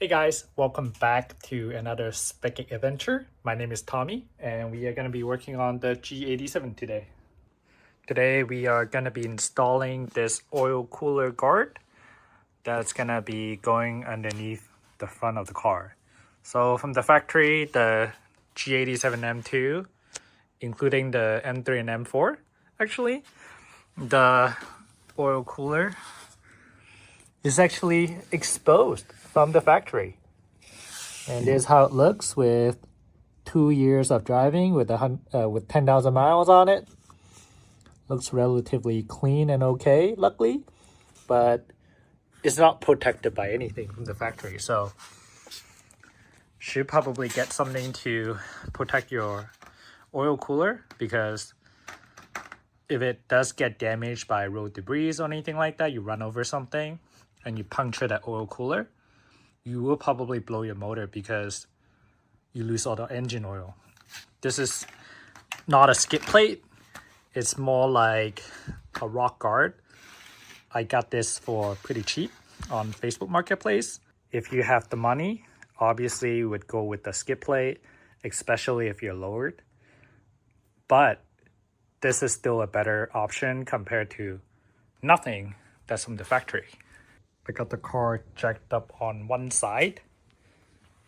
Hey guys, welcome back to another specking adventure. My name is Tommy and we are going to be working on the G87 today. Today we are going to be installing this oil cooler guard that's going to be going underneath the front of the car. So from the factory, the G87 M2, including the M3 and M4, actually, the oil cooler is actually exposed from the factory. And this is how it looks with 2 years of driving with 10,000 miles on it. Looks relatively clean and okay, luckily, but it's not protected by anything from the factory. So should probably get something to protect your oil cooler, because if it does get damaged by road debris or anything like that, you run over something and you puncture that oil cooler, you will probably blow your motor because you lose all the engine oil. This is not a skid plate. It's more like a rock guard. I got this for pretty cheap on Facebook Marketplace. If you have the money, obviously you would go with the skid plate, especially if you're lowered. But this is still a better option compared to nothing that's from the factory. I got the car jacked up on one side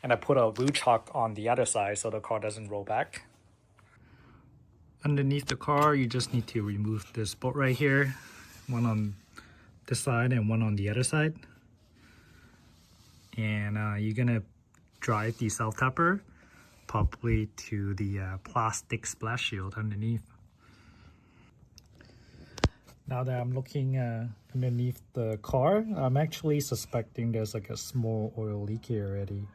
and I put a wheel chock on the other side so the car doesn't roll back. Underneath the car, you just need to remove this bolt right here, one on this side and one on the other side. And you're gonna drive the self-tapper probably to the plastic splash shield underneath. Now that I'm looking underneath the car, I'm actually suspecting there's like a small oil leak here already.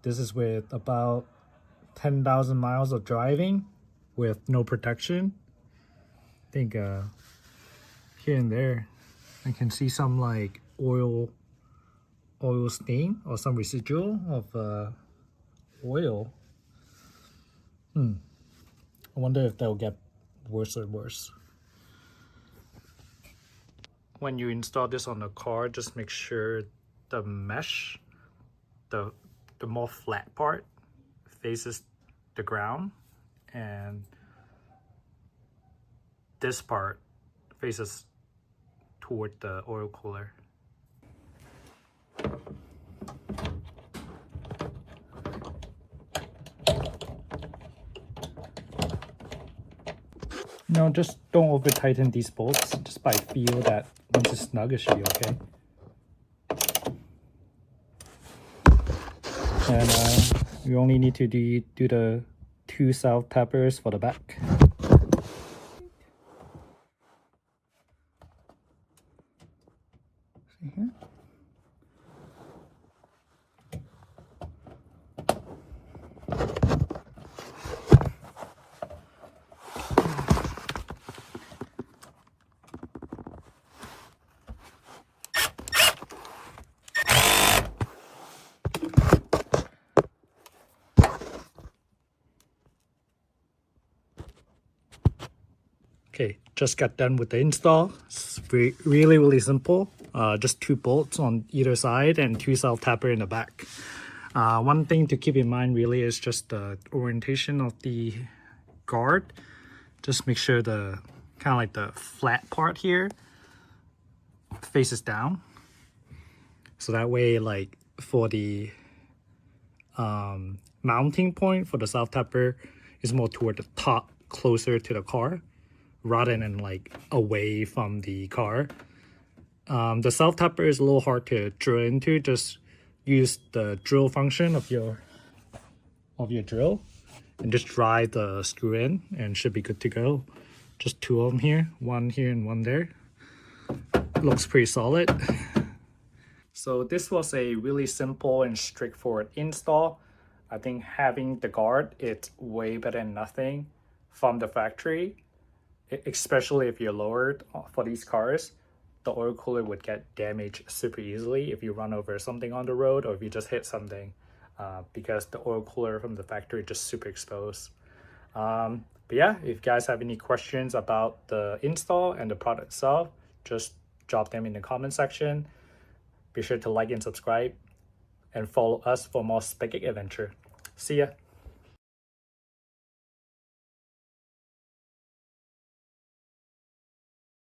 This is with about 10,000 miles of driving with no protection. I think here and there I can see some like oil stain or some residual of oil. I wonder if that'll get worse or worse. When you install this on the car, just make sure the mesh, the more flat part, faces the ground, and this part faces toward the oil cooler. No, just don't over tighten these bolts. Just by feel that once it's snug, it should be okay. And you only need to do the 2 self-tappers for the back. See here? Okay, just got done with the install. It's really simple. Just 2 bolts on either side and 2 self-tapper in the back. One thing to keep in mind really is just the orientation of the guard. Just make sure the kind of like the flat part here faces down. So that way, like for the mounting point for the self-tapper is more toward the top, closer to the car, rather than like away from the car. The self-tapper is a little hard to drill into. Just use the drill function of your drill and just drive the screw in and should be good to go. Just 2 of them here and one there. Looks pretty solid. So this was a really simple and straightforward install. I think having the guard, it's way better than nothing from the factory, especially if you're lowered for these cars. The oil cooler would get damaged super easily if you run over something on the road or if you just hit something, because the oil cooler from the factory is just super exposed. But yeah, if you guys have any questions about the install and the product itself, just drop them in the comment section. Be sure to like and subscribe. and follow us for more spec adventure. See ya!